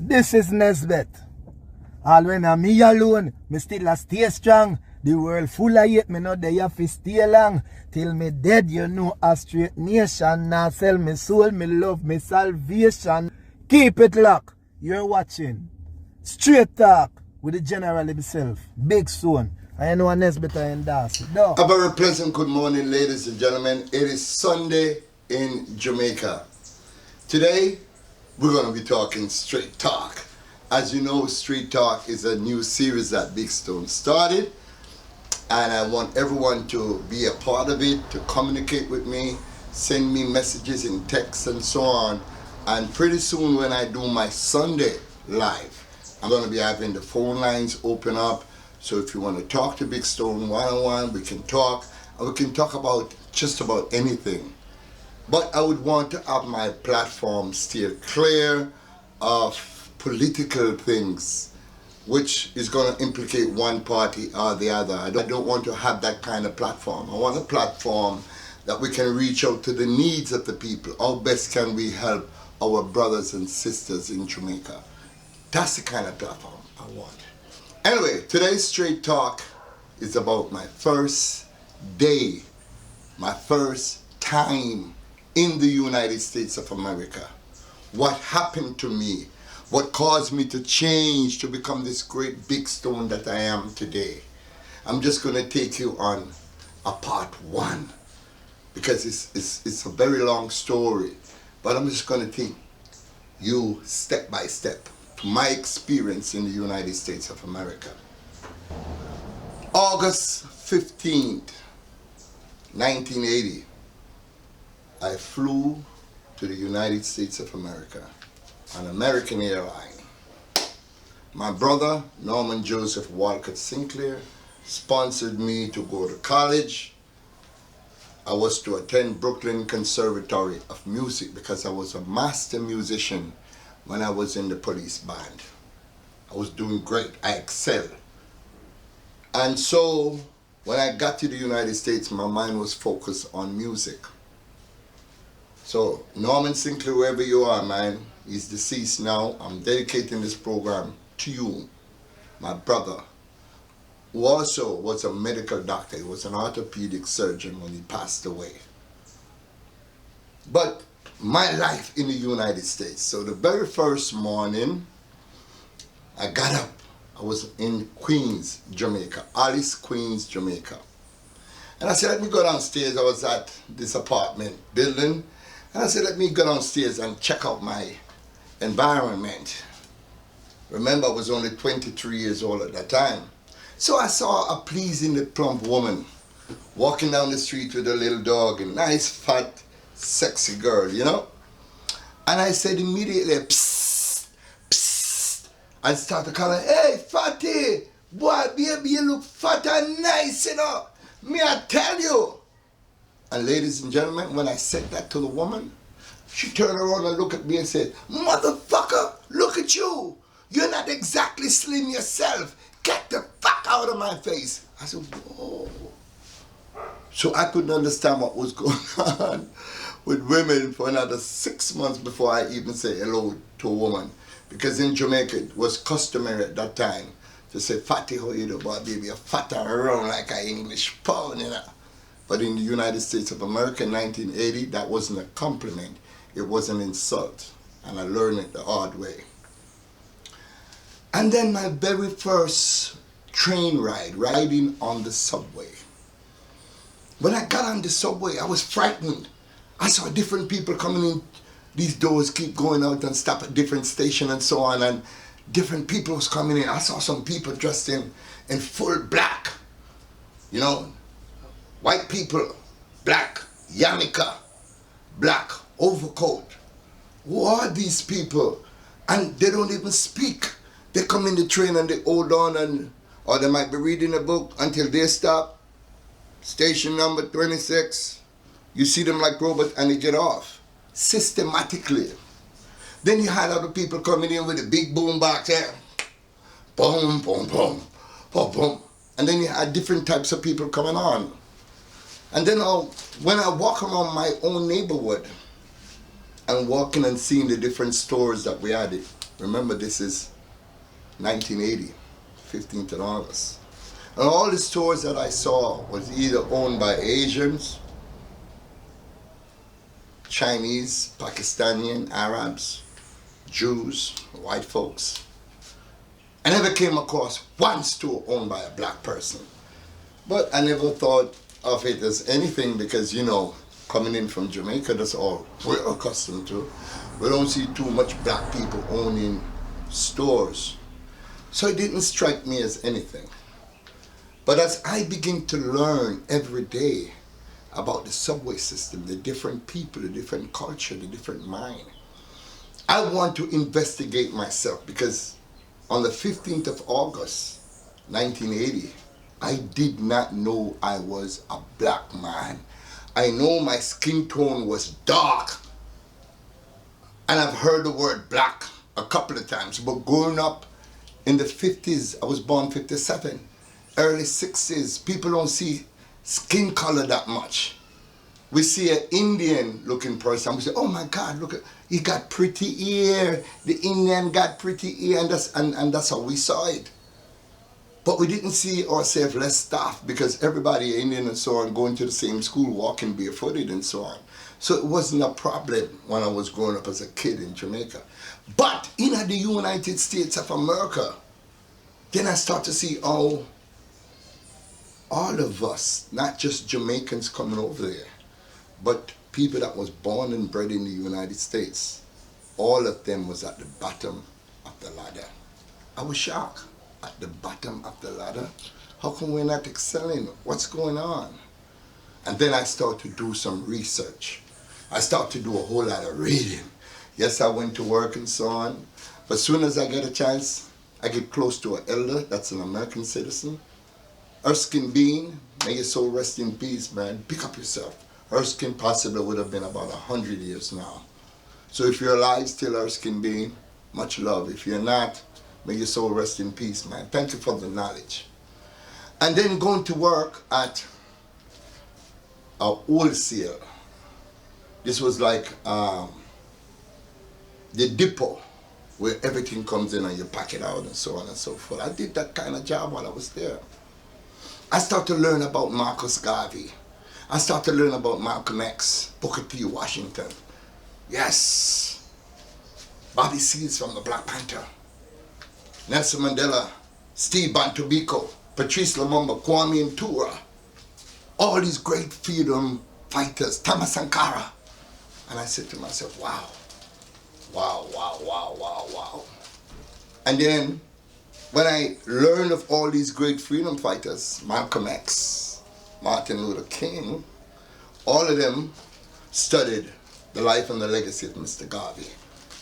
This is Nesbeth. All when I'm me alone, me still a stay strong. The world full of hate, me no dey have to stay long. Till me dead, you know a straight nation. Now sell me soul, me love, me salvation. Keep it locked. You're watching Straight Talk with the General himself, Big Son. I know Nesbeth and Darcy. No. A very pleasant good morning, ladies and gentlemen. It is Sunday in Jamaica. Today, we're going to be talking Straight Talk. As you know, Straight Talk is a new series that Big Stone started, and I want everyone to be a part of it, to communicate with me, send me messages in text and so on. And pretty soon when I do my Sunday live, I'm going to be having the phone lines open up. So if you want to talk to Big Stone one-on-one, we can talk, and we can talk about just about anything. But I would want to have my platform steer clear of political things, which is going to implicate one party or the other. I don't want to have that kind of platform. I want a platform that we can reach out to the needs of the people. How best can we help our brothers and sisters in Jamaica? That's the kind of platform I want. Anyway, today's Straight Talk is about my first day, my first time in the United States of America. What happened to me? What caused me to change to become this great Big Stone that I am today? I'm just going to take you on a part one because it's a very long story, but I'm just going to take you step by step to my experience in the United States of America. August 15th, 1980, I flew to the United States of America on American Airlines. My brother, Norman Joseph Walcott Sinclair, sponsored me to go to college. I was to attend Brooklyn Conservatory of Music because I was a master musician when I was in the police band. I was doing great, I excelled. And so when I got to the United States, my mind was focused on music. So Norman Sinclair, wherever you are, man, he's deceased now. I'm dedicating this program to you, my brother, who also was a medical doctor. He was an orthopedic surgeon when he passed away. But my life in the United States. So the very first morning, I got up. I was in Queens, Jamaica, Alice, Queens, Jamaica. And I said, let me go downstairs. I was at this apartment building. And I said, let me go downstairs and check out my environment. Remember, I was only 23 years old at that time. So I saw a pleasing plump woman walking down the street with a little dog, a nice, fat, sexy girl, you know? And I said immediately, psst, psst. I started calling, hey, fatty, boy, baby, you look fat and nice, you know? Me, I tell you. And ladies and gentlemen, when I said that to the woman, she turned around and looked at me and said, motherfucker, look at you. You're not exactly slim yourself. Get the fuck out of my face. I said, whoa. So I couldn't understand what was going on with women for another 6 months before I even say hello to a woman. Because in Jamaica, it was customary at that time to say, fatty, how you do, boy, baby, you're fat and round like an English pound, you know. But in the United States of America in 1980, that wasn't a compliment. It was an insult. And I learned it the hard way. And then my very first train ride, riding on the subway. When I got on the subway, I was frightened. I saw different people coming in. These doors keep going out and stop at different stations and so on. And different people was coming in. I saw some people dressed in full black. You know, white people, black, yarmulke, black, overcoat. Who are these people? And they don't even speak. They come in the train and they hold on, or they might be reading a book until they stop. Station number 26. You see them like robots and they get off. Systematically. Then you had other people coming in with a big boom box there. Boom, boom, boom, boom, boom. And then you had different types of people coming on. And then when I walk around my own neighborhood and walking and seeing the different stores that we had Remember, this is 1980, 15th of August. And all the stores that I saw was either owned by Asians, Chinese, Pakistani, Arabs, Jews, white folks. I never came across one store owned by a black person. But I never thought of it as anything because, you know, coming in from Jamaica, that's all we're accustomed to. We don't see too much black people owning stores. So it didn't strike me as anything. But as I begin to learn every day about the subway system, the different people, the different culture, the different mind, I want to investigate myself because on the 15th of August, 1980, I did not know I was a black man. I know my skin tone was dark. And I've heard the word black a couple of times, but growing up in the 50s, I was born 57, early 60s, people don't see skin color that much. We see an Indian looking person, we say, oh my God, look at, he got pretty ear, the Indian got pretty ear, and that's how we saw it. But we didn't see ourselves less staff because everybody, Indian and so on, going to the same school, walking barefooted and so on. So it wasn't a problem when I was growing up as a kid in Jamaica. But in the United States of America, then I start to see how all of us, not just Jamaicans coming over there, but people that was born and bred in the United States, all of them was at the bottom of the ladder. I was shocked. At the bottom of the ladder? How come we're not excelling? What's going on? And then I start to do some research. I start to do a whole lot of reading. Yes, I went to work and so on, but as soon as I get a chance, I get close to an elder that's an American citizen. Erskine Bean, may your soul rest in peace, man. Pick up yourself. Erskine possibly would have been about 100 years now. So if you're alive still, Erskine Bean, much love. If you're not, may your soul rest in peace, man. Thank you for the knowledge. And then going to work at a wholesale. This was like the depot where everything comes in and you pack it out and so on and so forth. I did that kind of job while I was there. I started to learn about Marcus Garvey. I started to learn about Malcolm X, Booker T. Washington. Yes. Bobby Seals from the Black Panther. Nelson Mandela, Steve Bantu Biko, Patrice Lumumba, Kwame Nkrumah, all these great freedom fighters, Thomas Sankara. And I said to myself, wow, wow, wow, wow, wow, wow. And then when I learned of all these great freedom fighters, Malcolm X, Martin Luther King, all of them studied the life and the legacy of Mr. Garvey,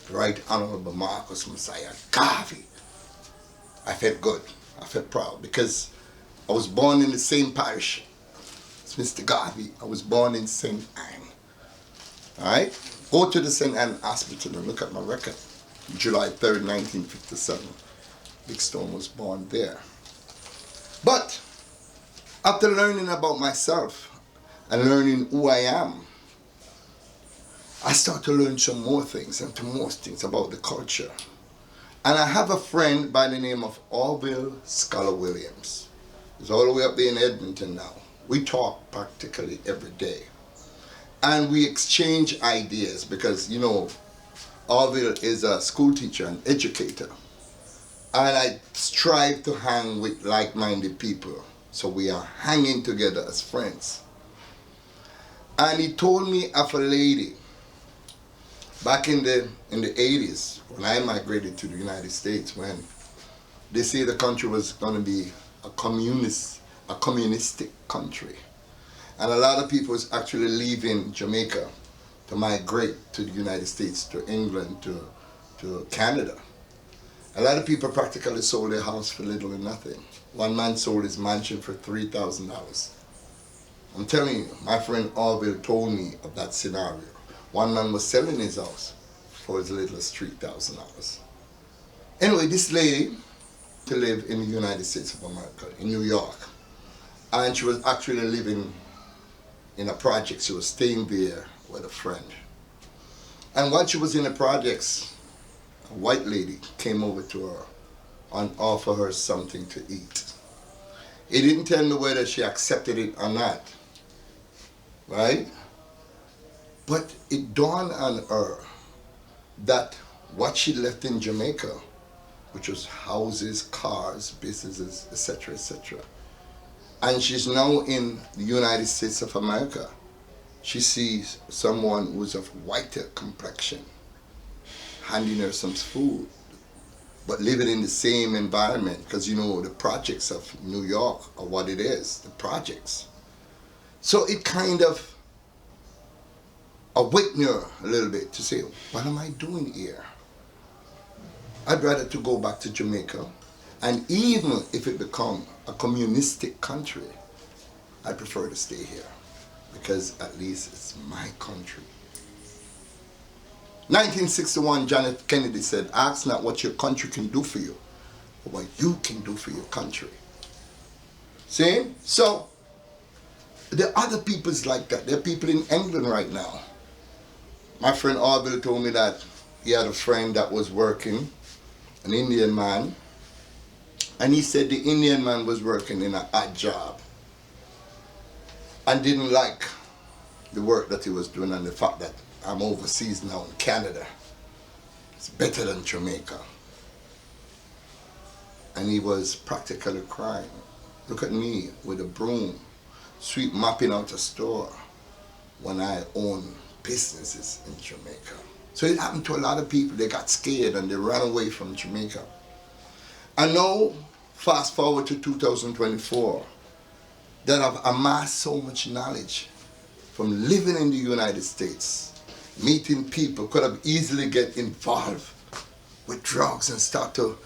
the Right Honorable Marcus Messiah Garvey. I felt good. I felt proud because I was born in the same parish as Mr. Garvey. I was born in St. Anne. All right? Go to the St. Anne Hospital and look at my record. July 3rd, 1957. Big Stone was born there. But after learning about myself and learning who I am, I start to learn some more things and more things about the culture. And I have a friend by the name of Orville Scholar Williams. He's all the way up there in Edmonton now. We talk practically every day. And we exchange ideas because, you know, Orville is a school teacher and educator. And I strive to hang with like-minded people. So we are hanging together as friends. And he told me of a lady back in the 80s, when I migrated to the United States, when they say the country was going to be a communistic country. And a lot of people was actually leaving Jamaica to migrate to the United States, to England, to Canada. A lot of people practically sold their house for little or nothing. One man sold his mansion for $3,000. I'm telling you, my friend Orville told me of that scenario. One man was selling his house for as little as $3,000. Anyway, this lady to live in the United States of America, in New York. And she was actually living in a project. She was staying there with a friend. And while she was in the projects, a white lady came over to her and offered her something to eat. He didn't tell me whether she accepted it or not, right? But it dawned on her that what she left in Jamaica, which was houses, cars, businesses, etc., etc., and she's now in the United States of America, she sees someone who's of whiter complexion handing her some food, but living in the same environment, because you know the projects of New York are what it is, the projects. So it kind of awakened her a little bit to say, what am I doing here? I'd rather to go back to Jamaica, and even if it become a communistic country, I prefer to stay here, because at least it's my country. 1961, John F. Kennedy said, ask not what your country can do for you, but what you can do for your country. See? So, there are other peoples like that. There are people in England right now. My friend Orville told me that he had a friend that was working, an Indian man, and he said the Indian man was working in an odd job and didn't like the work that he was doing, and the fact that I'm overseas now in Canada, it's better than Jamaica. And he was practically crying. Look at me with a broom, sweep mopping out a store when I own businesses in Jamaica. So it happened to a lot of people. They got scared and they ran away from Jamaica. And now, fast forward to 2024, that I've amassed so much knowledge from living in the United States, meeting people, could have easily get involved with drugs and start to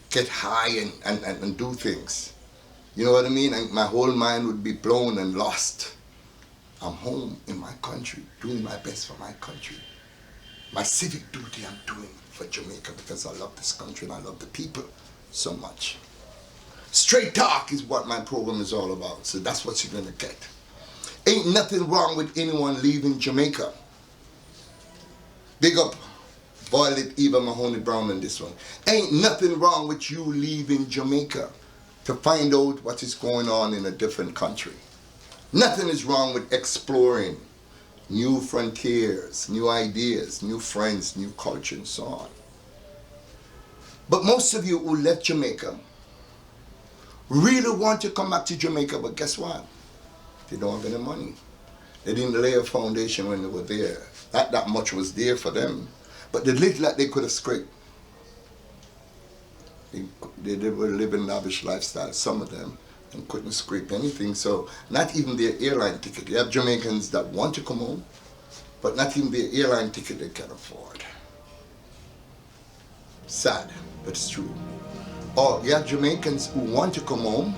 get high and do things. You know what I mean? And my whole mind would be blown and lost. I'm home in my country, doing my best for my country. My civic duty I'm doing for Jamaica, because I love this country and I love the people so much. Straight talk is what my program is all about, so that's what you're gonna get. Ain't nothing wrong with anyone leaving Jamaica. Big up Violet Eva Mahoney Brown in this one. Ain't nothing wrong with you leaving Jamaica to find out what is going on in a different country. Nothing is wrong with exploring new frontiers, new ideas, new friends, new culture, and so on. But most of you who left Jamaica really want to come back to Jamaica, but guess what? They don't have any money. They didn't lay a foundation when they were there. Not that much was there for them, but the little that they could have scraped. They were living lavish lifestyle, some of them, and couldn't scrape anything. So not even their airline ticket. You have Jamaicans that want to come home, but not even their airline ticket they can afford. Sad, but it's true. Or you have Jamaicans who want to come home,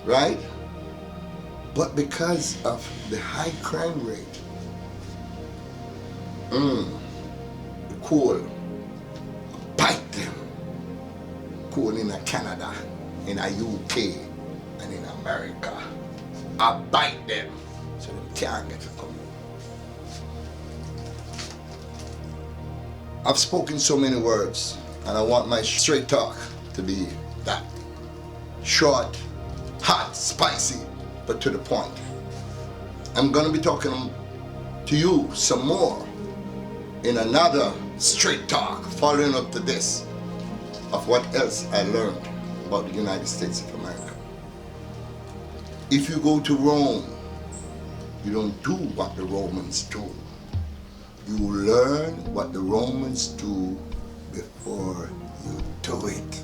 right? But because of the high crime rate, the cool bite them. Cool in Canada, in a UK, and in America. I bite them so they can't get to come home. I've spoken so many words, and I want my straight talk to be that. Short, hot, spicy, but to the point. I'm going to be talking to you some more in another straight talk, following up to this, of what else I learned about the United States of America. If you go to Rome, you don't do what the Romans do. You learn what the Romans do before you do it.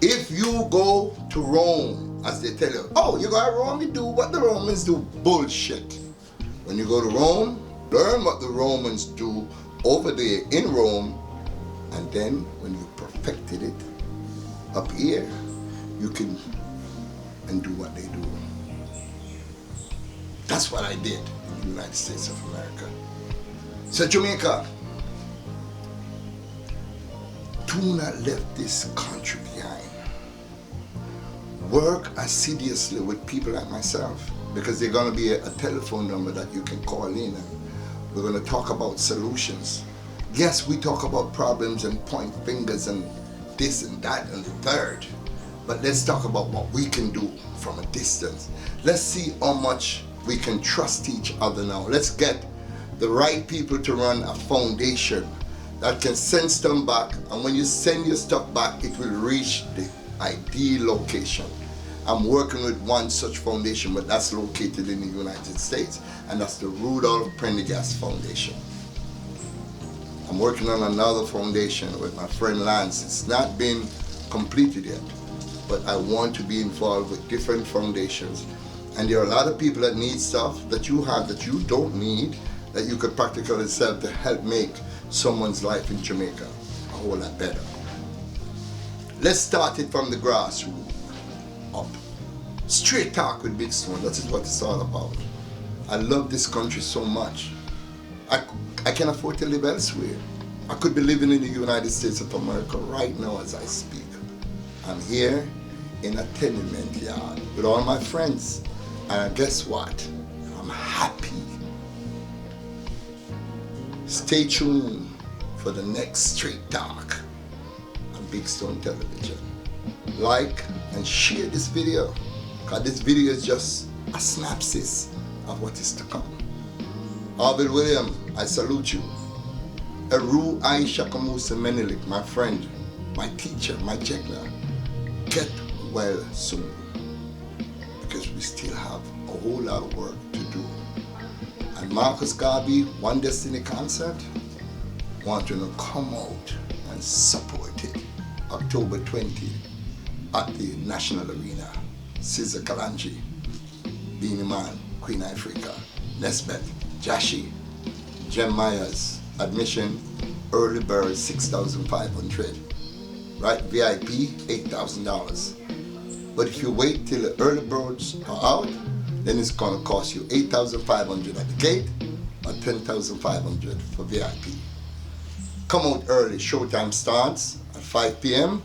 If you go to Rome, as they tell you, oh, you go to Rome, you do what the Romans do. Bullshit. When you go to Rome, learn what the Romans do over there in Rome, and then when you perfected it up here, you can and do what they do. That's what I did in the United States of America. So Jamaica, do not let this country behind. Work assiduously with people like myself, because there's going to be a telephone number that you can call in, and we're going to talk about solutions Yes, we talk about problems and point fingers and this and that and the third, but let's talk about what we can do from a distance. Let's see how much we can trust each other now. Let's get the right people to run a foundation that can send stuff back, and when you send your stuff back, it will reach the ideal location. I'm working with one such foundation, but that's located in the United States, and that's the Rudolph Prendergast Foundation. I'm working on another foundation with my friend Lance. It's not been completed yet, but I want to be involved with different foundations. And there are a lot of people that need stuff that you have that you don't need, that you could practically sell to help make someone's life in Jamaica a whole lot better. Let's start it from the grassroots up. Straight talk with Big Stone, that is what it's all about. I love this country so much. I can afford to live elsewhere. I could be living in the United States of America right now as I speak. I'm here in a tenement yard with all my friends. And guess what? I'm happy. Stay tuned for the next Straight Talk on Big Stone Television. Like and share this video, because this video is just a synopsis of what is to come. Arvil William, I salute you. Eru Aisha Kamusa Menelik, my friend, my teacher, my Jekla, get well soon, because we still have a whole lot of work to do. And Marcus Garvey, One Destiny concert, want you to come out and support it. October 20 at the National Arena. Caesar Kalanji, Beanie Man, Queen Africa, Nesbeth, Jashi, Jem Myers. Admission, early bird $6,500. Right, VIP $8,000. But if you wait till the early birds are out, then it's gonna cost you $8,500 at the gate or $10,500 for VIP. Come out early. Showtime starts at 5 p.m.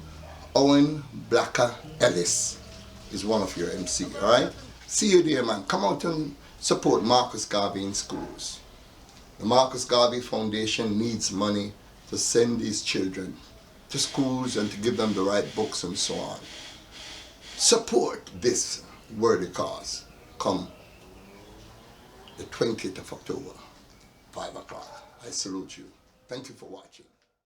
Owen Blacker Ellis is one of your MC, all right? See you there, man. Come out and support Marcus Garvey in schools. The Marcus Garvey Foundation needs money to send these children to schools and to give them the right books and so on. Support this worthy cause. Come the 20th of October, 5 o'clock. I salute you. Thank you for watching.